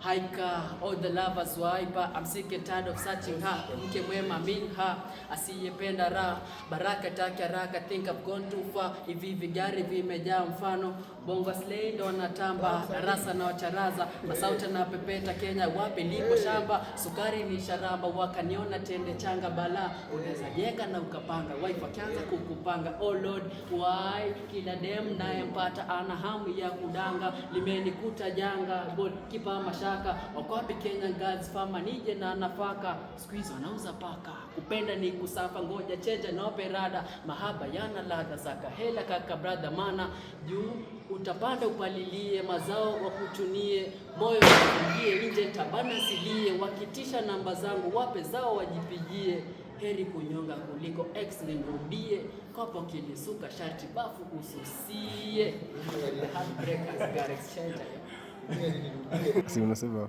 Haika, all the lovers wiper, I'm sick and tired of searching her. Mke mwema minha, asiyependa raha, baraka take haraka, think I've gone too far. Hivi vigari vimejaa mfano, bongo slay ndo natamba, darasa na wacharaza, masauta na pepeta Kenya wapi lipo shamba, sukari ni sharamba, wakaniona tende changa bala, unaweza jenga na ukapanga, wife akianza kukupanga, oh Lord, why, kila dem naye mpata ana hamu ya kudanga, limenikuta janga, God kipa mashaka, wakwapi Kenya girls fama nije na nafaka, squeeze wanauza paka, kupenda ni kusafa, ngoja cheja na operada, mahaba yana ladha zaka hela kaka brother, mana juu utapanda upalilie, mazao wakutunie, moyo wakuingie, nje tabana silie, wakitisha namba zangu wape zao wajipigie, heri kunyonga kuliko ex nirudie, kopo kilisuka sharti bafu ususie. The heartbreakers got exchanged. Si unasema